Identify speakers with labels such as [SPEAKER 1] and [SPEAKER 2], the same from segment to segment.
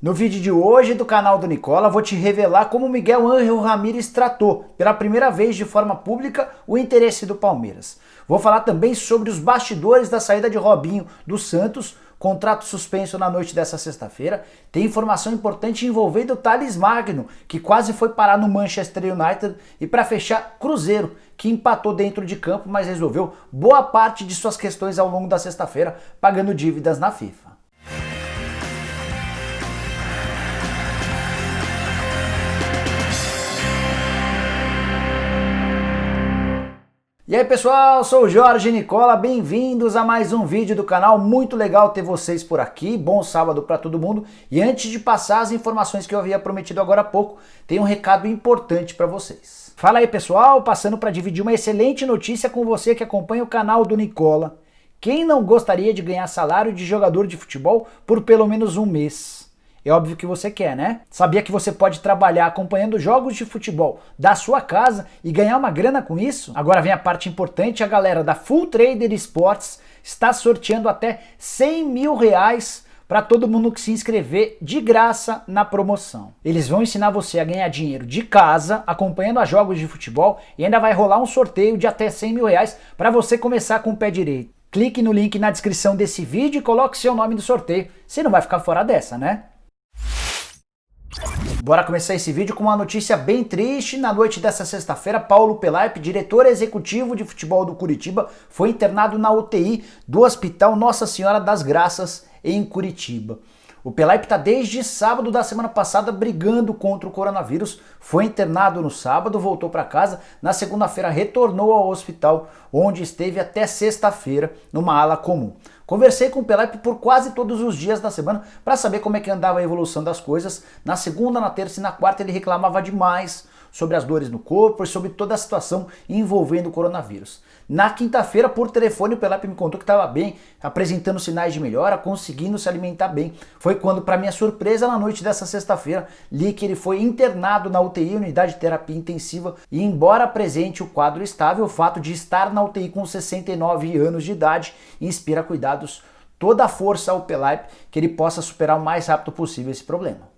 [SPEAKER 1] No vídeo de hoje do canal do Nicola, vou te revelar como Miguel Ángel Ramírez tratou, pela primeira vez de forma pública, o interesse do Palmeiras. Vou falar também sobre os bastidores da saída de Robinho do Santos, contrato suspenso na noite dessa sexta-feira. Tem informação importante envolvendo o Thales Magno, que quase foi parar no Manchester United, e para fechar, Cruzeiro, que empatou dentro de campo, mas resolveu boa parte de suas questões ao longo da sexta-feira, pagando dívidas na FIFA. E aí pessoal, sou o Jorge Nicola, bem-vindos a mais um vídeo do canal, muito legal ter vocês por aqui, bom sábado para todo mundo. E antes de passar as informações que eu havia prometido agora há pouco, tem um recado importante para vocês. Fala aí pessoal, passando para dividir uma excelente notícia com você que acompanha o canal do Nicola. Quem não gostaria de ganhar salário de jogador de futebol por pelo menos um mês? É óbvio que você quer, né? Sabia que você pode trabalhar acompanhando jogos de futebol da sua casa e ganhar uma grana com isso? Agora vem a parte importante, a galera da Full Trader Sports está sorteando até 100 mil reais para todo mundo que se inscrever de graça na promoção. Eles vão ensinar você a ganhar dinheiro de casa, acompanhando a jogos de futebol, e ainda vai rolar um sorteio de até 100 mil reais para você começar com o pé direito. Clique no link na descrição desse vídeo e coloque seu nome no sorteio. Você não vai ficar fora dessa, né? Bora começar esse vídeo com uma notícia bem triste. Na noite dessa sexta-feira, Paulo Pelaip, diretor executivo de futebol do Curitiba, foi internado na UTI do Hospital Nossa Senhora das Graças, em Curitiba. O Pelaip está desde sábado da semana passada brigando contra o coronavírus, foi internado no sábado, voltou para casa, na segunda-feira retornou ao hospital, onde esteve até sexta-feira, numa ala comum. Conversei com o Pelaip por quase todos os dias da semana para saber como é que andava a evolução das coisas. Na segunda, na terça e na quarta ele reclamava demais sobre as dores no corpo e sobre toda a situação envolvendo o coronavírus. Na quinta-feira, por telefone, o Pelaip me contou que estava bem, apresentando sinais de melhora, conseguindo se alimentar bem. Foi quando, para minha surpresa, na noite dessa sexta-feira, li que ele foi internado na UTI, unidade de terapia intensiva, e embora apresente o quadro estável, o fato de estar na UTI com 69 anos de idade inspira cuidados, toda a força ao Pelaip, que ele possa superar o mais rápido possível esse problema.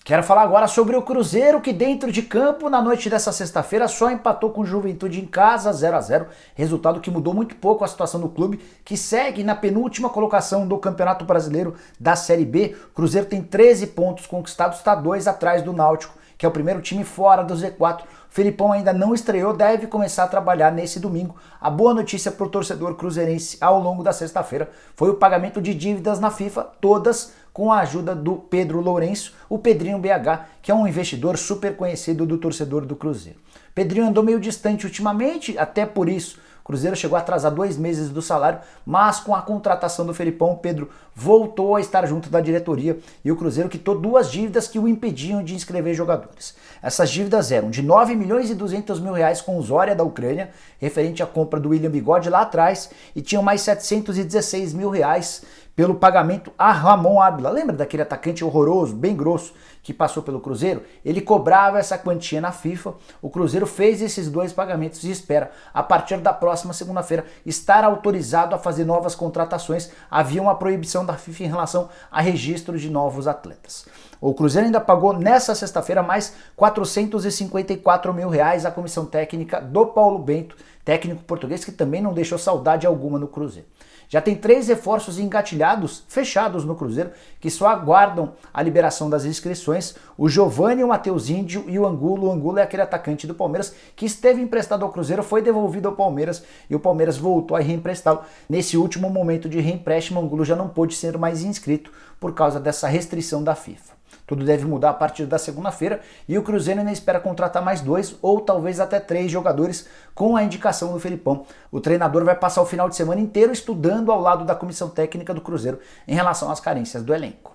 [SPEAKER 1] Quero falar agora sobre o Cruzeiro, que dentro de campo, na noite dessa sexta-feira, só empatou com o Juventude em casa, 0-0, resultado que mudou muito pouco a situação do clube, que segue na penúltima colocação do Campeonato Brasileiro da Série B. O Cruzeiro tem 13 pontos conquistados, está 2 atrás do Náutico, que é o primeiro time fora do Z4. O Felipão ainda não estreou, deve começar a trabalhar nesse domingo. A boa notícia para o torcedor cruzeirense ao longo da sexta-feira foi o pagamento de dívidas na FIFA, todas com a ajuda do Pedro Lourenço, o Pedrinho BH, que é um investidor super conhecido do torcedor do Cruzeiro. Pedrinho andou meio distante ultimamente, até por isso o Cruzeiro chegou a atrasar 2 meses do salário, mas com a contratação do Felipão, o Pedro voltou a estar junto da diretoria e o Cruzeiro quitou 2 dívidas que o impediam de inscrever jogadores. Essas dívidas eram de 9 milhões e 200 mil reais com o Zorya da Ucrânia, referente à compra do William Bigode lá atrás, e tinham mais 716 mil reais pelo pagamento a Ramon Ábila. Lembra daquele atacante horroroso, bem grosso, que passou pelo Cruzeiro? Ele cobrava essa quantia na FIFA, o Cruzeiro fez esses 2 pagamentos e espera, a partir da próxima segunda-feira, estar autorizado a fazer novas contratações. Havia uma proibição da FIFA em relação a registro de novos atletas. O Cruzeiro ainda pagou nessa sexta-feira mais 454 mil reais à comissão técnica do Paulo Bento, técnico português que também não deixou saudade alguma no Cruzeiro. Já tem 3 reforços engatilhados, fechados no Cruzeiro, que só aguardam a liberação das inscrições: o Giovani, o Matheus Índio e o Angulo. O Angulo é aquele atacante do Palmeiras que esteve emprestado ao Cruzeiro, foi devolvido ao Palmeiras e o Palmeiras voltou a reemprestá-lo. Nesse último momento de reempréstimo, o Angulo já não pôde ser mais inscrito por causa dessa restrição da FIFA. Tudo deve mudar a partir da segunda-feira e o Cruzeiro ainda espera contratar mais 2 ou talvez até 3 jogadores com a indicação do Felipão. O treinador vai passar o final de semana inteiro estudando ao lado da comissão técnica do Cruzeiro em relação às carências do elenco.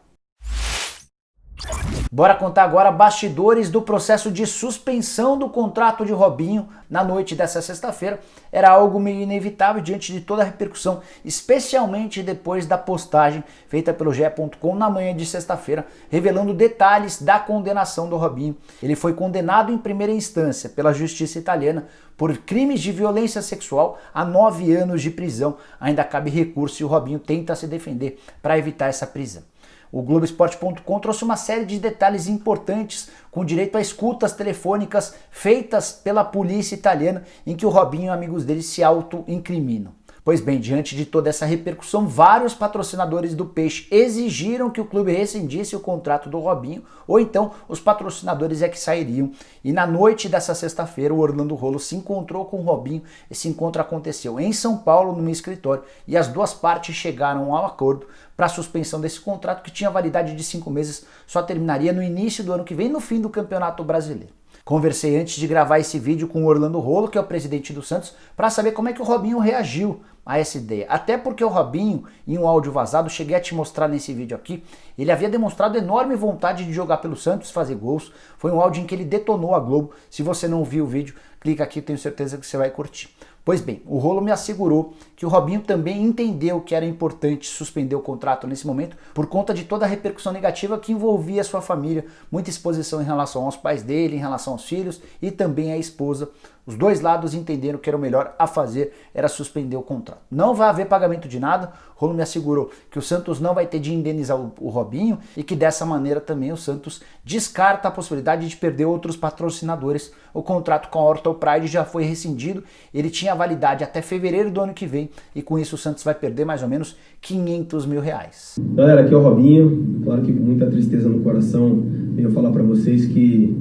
[SPEAKER 1] Bora contar agora bastidores do processo de suspensão do contrato de Robinho na noite dessa sexta-feira. Era algo meio inevitável diante de toda a repercussão, especialmente depois da postagem feita pelo ge.com na manhã de sexta-feira, revelando detalhes da condenação do Robinho. Ele foi condenado em primeira instância pela justiça italiana por crimes de violência sexual a 9 anos de prisão. Ainda cabe recurso e o Robinho tenta se defender para evitar essa prisão. O Globoesporte.com trouxe uma série de detalhes importantes com direito a escutas telefônicas feitas pela polícia italiana em que o Robinho e amigos dele se auto-incriminam. Pois bem, diante de toda essa repercussão, vários patrocinadores do Peixe exigiram que o clube rescindisse o contrato do Robinho, ou então os patrocinadores é que sairiam. E na noite dessa sexta-feira, o Orlando Rolo se encontrou com o Robinho. Esse encontro aconteceu em São Paulo, num escritório, e as duas partes chegaram ao acordo para a suspensão desse contrato, que tinha validade de 5 meses, só terminaria no início do ano que vem, no fim do Campeonato Brasileiro. Conversei antes de gravar esse vídeo com o Orlando Rolo, que é o presidente do Santos, para saber como é que o Robinho reagiu a essa ideia. Até porque o Robinho, em um áudio vazado, cheguei a te mostrar nesse vídeo aqui, ele havia demonstrado enorme vontade de jogar pelo Santos, fazer gols. Foi um áudio em que ele detonou a Globo. Se você não viu o vídeo, clica aqui, tenho certeza que você vai curtir. Pois bem, o Rolo me assegurou que o Robinho também entendeu que era importante suspender o contrato nesse momento por conta de toda a repercussão negativa que envolvia a sua família, muita exposição em relação aos pais dele, em relação aos filhos e também à esposa. Os dois lados entenderam que era o melhor a fazer, era suspender o contrato. Não vai haver pagamento de nada. O Rolo me assegurou que o Santos não vai ter de indenizar o Robinho e que dessa maneira também o Santos descarta a possibilidade de perder outros patrocinadores. O contrato com a Ortho Pride já foi rescindido, ele tinha validade até fevereiro do ano que vem e com isso o Santos vai perder mais ou menos 500 mil reais.
[SPEAKER 2] Galera, aqui é o Robinho. Claro que com muita tristeza no coração venho falar para vocês que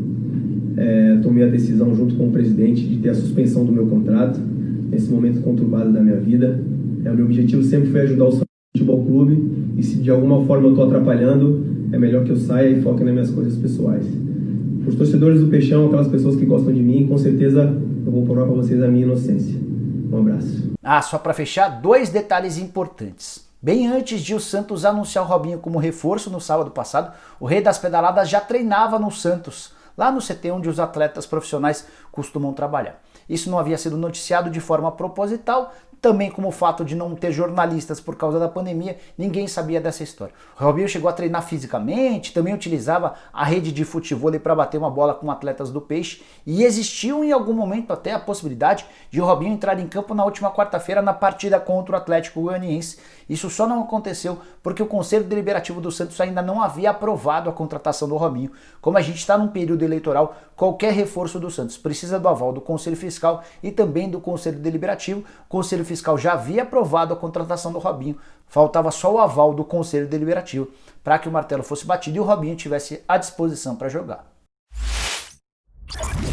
[SPEAKER 2] tomei a decisão junto com o presidente de ter a suspensão do meu contrato nesse momento conturbado da minha vida. O meu objetivo sempre foi ajudar o Santos Futebol Clube e se de alguma forma eu estou atrapalhando, é melhor que eu saia e foque nas minhas coisas pessoais. Os torcedores do Peixão, aquelas pessoas que gostam de mim, com certeza eu vou provar para vocês a minha inocência. Um abraço.
[SPEAKER 1] Só para fechar, 2 detalhes importantes. Bem antes de o Santos anunciar o Robinho como reforço no sábado passado, o Rei das Pedaladas já treinava no Santos, lá no CT onde os atletas profissionais costumam trabalhar. Isso não havia sido noticiado de forma proposital, também como o fato de não ter jornalistas por causa da pandemia, ninguém sabia dessa história. O Robinho chegou a treinar fisicamente, também utilizava a rede de futevôlei para bater uma bola com atletas do Peixe e existiu em algum momento até a possibilidade de o Robinho entrar em campo na última quarta-feira na partida contra o Atlético Goianiense. Isso só não aconteceu porque o Conselho Deliberativo do Santos ainda não havia aprovado a contratação do Robinho. Como a gente está num período eleitoral, qualquer reforço do Santos precisa do aval do Conselho Fiscal e também do Conselho Deliberativo. O Conselho Fiscal já havia aprovado a contratação do Robinho, faltava só o aval do Conselho Deliberativo para que o martelo fosse batido e o Robinho tivesse à disposição para jogar.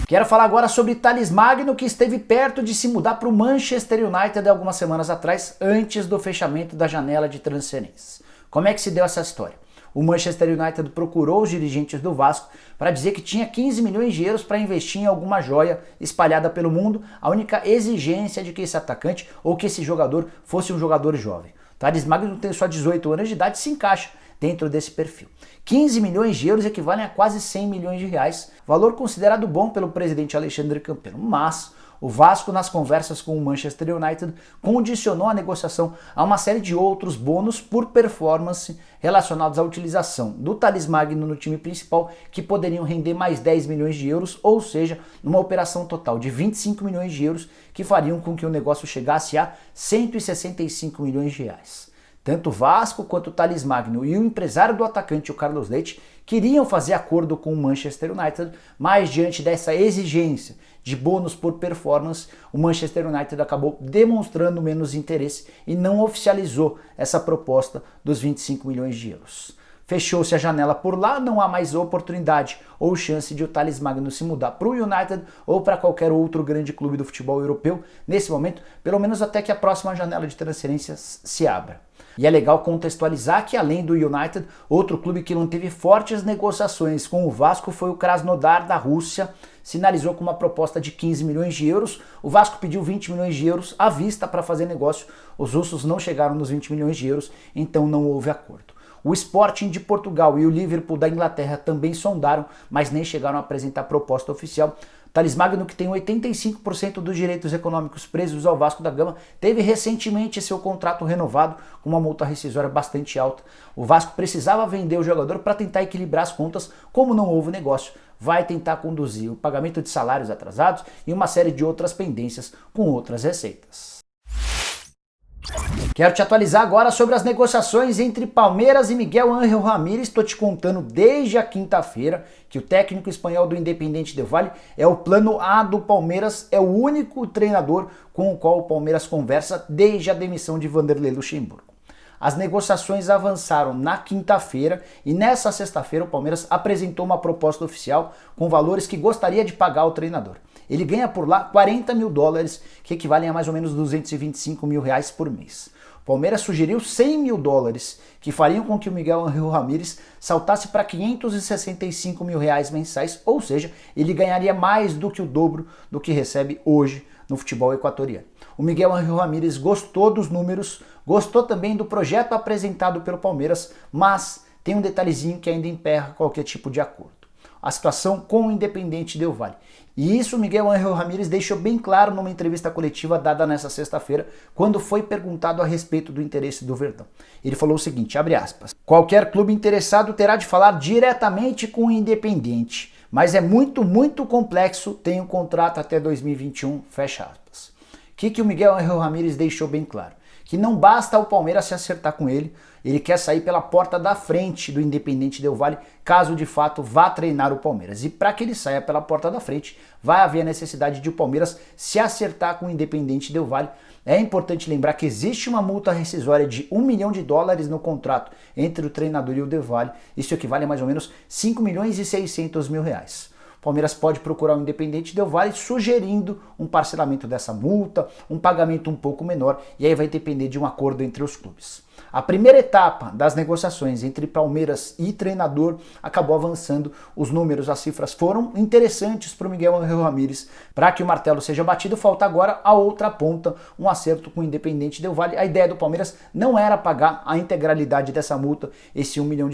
[SPEAKER 1] Quero falar agora sobre Thales Magno, que esteve perto de se mudar para o Manchester United algumas semanas atrás, antes do fechamento da janela de transferências. Como é que se deu essa história? O Manchester United procurou os dirigentes do Vasco para dizer que tinha 15 milhões de euros para investir em alguma joia espalhada pelo mundo, a única exigência de que esse atacante ou que esse jogador fosse um jogador jovem. Thales Magno tem só 18 anos de idade e se encaixa dentro desse perfil. 15 milhões de euros equivalem a quase 100 milhões de reais, valor considerado bom pelo presidente Alexandre Campelo, mas o Vasco, nas conversas com o Manchester United, condicionou a negociação a uma série de outros bônus por performance relacionados à utilização do Thales Magno no time principal, que poderiam render mais 10 milhões de euros, ou seja, numa operação total de 25 milhões de euros, que fariam com que o negócio chegasse a 165 milhões de reais. Tanto o Vasco quanto o Thales Magno e o empresário do atacante, o Carlos Leite, queriam fazer acordo com o Manchester United, mas diante dessa exigência de bônus por performance, o Manchester United acabou demonstrando menos interesse e não oficializou essa proposta dos 25 milhões de euros. Fechou-se a janela por lá, não há mais oportunidade ou chance de o Thales Magno se mudar para o United ou para qualquer outro grande clube do futebol europeu, nesse momento, pelo menos até que a próxima janela de transferências se abra. E é legal contextualizar que, além do United, outro clube que manteve fortes negociações com o Vasco foi o Krasnodar da Rússia, sinalizou com uma proposta de 15 milhões de euros, o Vasco pediu 20 milhões de euros à vista para fazer negócio, os russos não chegaram nos 20 milhões de euros, então não houve acordo. O Sporting de Portugal e o Liverpool da Inglaterra também sondaram, mas nem chegaram a apresentar proposta oficial. Thales Magno, que tem 85% dos direitos econômicos presos ao Vasco da Gama, teve recentemente seu contrato renovado com uma multa rescisória bastante alta. O Vasco precisava vender o jogador para tentar equilibrar as contas, como não houve negócio. Vai tentar conduzir o pagamento de salários atrasados e uma série de outras pendências com outras receitas. Quero te atualizar agora sobre as negociações entre Palmeiras e Miguel Ángel Ramírez. Estou te contando desde a quinta-feira que o técnico espanhol do Independiente del Valle é o plano A do Palmeiras, é o único treinador com o qual o Palmeiras conversa desde a demissão de Vanderlei Luxemburgo. As negociações avançaram na quinta-feira e nessa sexta-feira o Palmeiras apresentou uma proposta oficial com valores que gostaria de pagar ao treinador. Ele ganha por lá $40 mil, que equivalem a mais ou menos R$225 mil por mês. O Palmeiras sugeriu $100 mil, que fariam com que o Miguel Ángel Ramírez saltasse para R$565 mil mensais, ou seja, ele ganharia mais do que o dobro do que recebe hoje no futebol equatoriano. O Miguel Ángel Ramírez gostou dos números, gostou também do projeto apresentado pelo Palmeiras, mas tem um detalhezinho que ainda emperra qualquer tipo de acordo. A situação com o Independiente del Valle. E isso o Miguel Ángel Ramírez deixou bem claro numa entrevista coletiva dada nessa sexta-feira, quando foi perguntado a respeito do interesse do Verdão. Ele falou o seguinte, abre aspas, qualquer clube interessado terá de falar diretamente com o Independiente, mas é muito complexo, tem um contrato até 2021, fecha aspas. O que o Miguel Ángel Ramírez deixou bem claro? Que não basta o Palmeiras se acertar com ele quer sair pela porta da frente do Independiente del Valle, caso de fato vá treinar o Palmeiras. E para que ele saia pela porta da frente, vai haver a necessidade de o Palmeiras se acertar com o Independiente del Valle. É importante lembrar que existe uma multa rescisória de $1 milhão no contrato entre o treinador e o del Valle. Isso equivale a mais ou menos R$5.600.000. O Palmeiras pode procurar o Independiente del Valle sugerindo um parcelamento dessa multa, um pagamento um pouco menor, e aí vai depender de um acordo entre os clubes. A primeira etapa das negociações entre Palmeiras e treinador acabou avançando, os números, as cifras foram interessantes para o Miguel Ángel Ramírez. Para que o martelo seja batido, falta agora a outra ponta, um acerto com o Independiente del Valle. A ideia do Palmeiras não era pagar a integralidade dessa multa, esse $1 milhão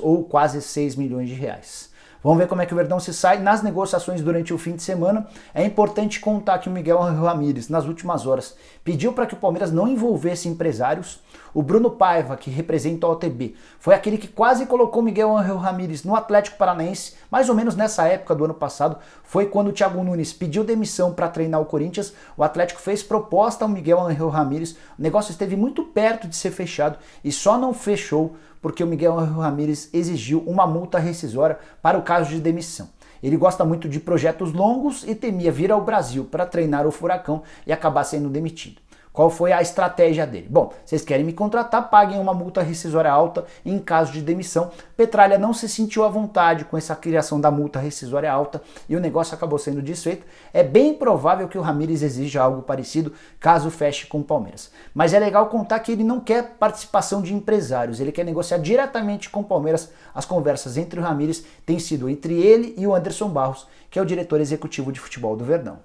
[SPEAKER 1] ou quase R$6 milhões. Vamos ver como é que o Verdão se sai nas negociações durante o fim de semana. É importante contar que o Miguel Ángel Ramírez, nas últimas horas, pediu para que o Palmeiras não envolvesse empresários. O Bruno Paiva, que representa o OTB, foi aquele que quase colocou o Miguel Ángel Ramírez no Atlético Paranaense, mais ou menos nessa época do ano passado. Foi quando o Thiago Nunes pediu demissão para treinar o Corinthians, o Atlético fez proposta ao Miguel Ángel Ramírez, o negócio esteve muito perto de ser fechado e só não fechou porque o Miguel Ángel Ramírez exigiu uma multa rescisória para o caso de demissão. Ele gosta muito de projetos longos e temia vir ao Brasil para treinar o Furacão e acabar sendo demitido. Qual foi a estratégia dele? Bom, vocês querem me contratar, paguem uma multa rescisória alta em caso de demissão. Petralha não se sentiu à vontade com essa criação da multa rescisória alta e o negócio acabou sendo desfeito. É bem provável que o Ramírez exija algo parecido caso feche com o Palmeiras. Mas é legal contar que ele não quer participação de empresários, ele quer negociar diretamente com o Palmeiras. As conversas entre o Ramírez têm sido entre ele e o Anderson Barros, que é o diretor executivo de futebol do Verdão.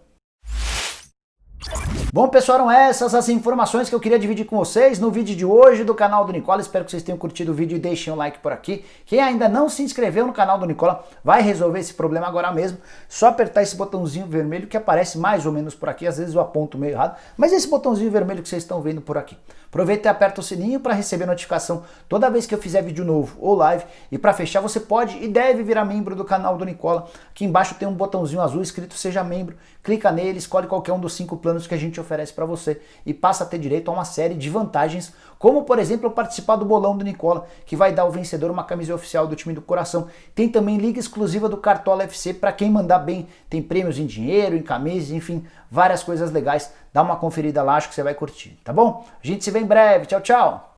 [SPEAKER 1] Bom, pessoal, eram essas as informações que eu queria dividir com vocês no vídeo de hoje do canal do Nicola. Espero que vocês tenham curtido o vídeo e deixem um like por aqui. Quem ainda não se inscreveu no canal do Nicola vai resolver esse problema agora mesmo. Só apertar esse botãozinho vermelho que aparece mais ou menos por aqui. Às vezes eu aponto meio errado, mas esse botãozinho vermelho que vocês estão vendo por aqui. Aproveita e aperta o sininho para receber notificação toda vez que eu fizer vídeo novo ou live. E para fechar, você pode e deve virar membro do canal do Nicola. Aqui embaixo tem um botãozinho azul escrito Seja Membro. Clica nele, escolhe qualquer um dos 5 planos que a gente oferece para você e passa a ter direito a uma série de vantagens, como por exemplo participar do bolão do Nicola, que vai dar ao vencedor uma camisa oficial do time do coração. Tem também liga exclusiva do Cartola FC para quem mandar bem, tem prêmios em dinheiro, em camisas, enfim, várias coisas legais. Dá uma conferida lá, acho que você vai curtir, tá bom? A gente se vê em breve, tchau, tchau!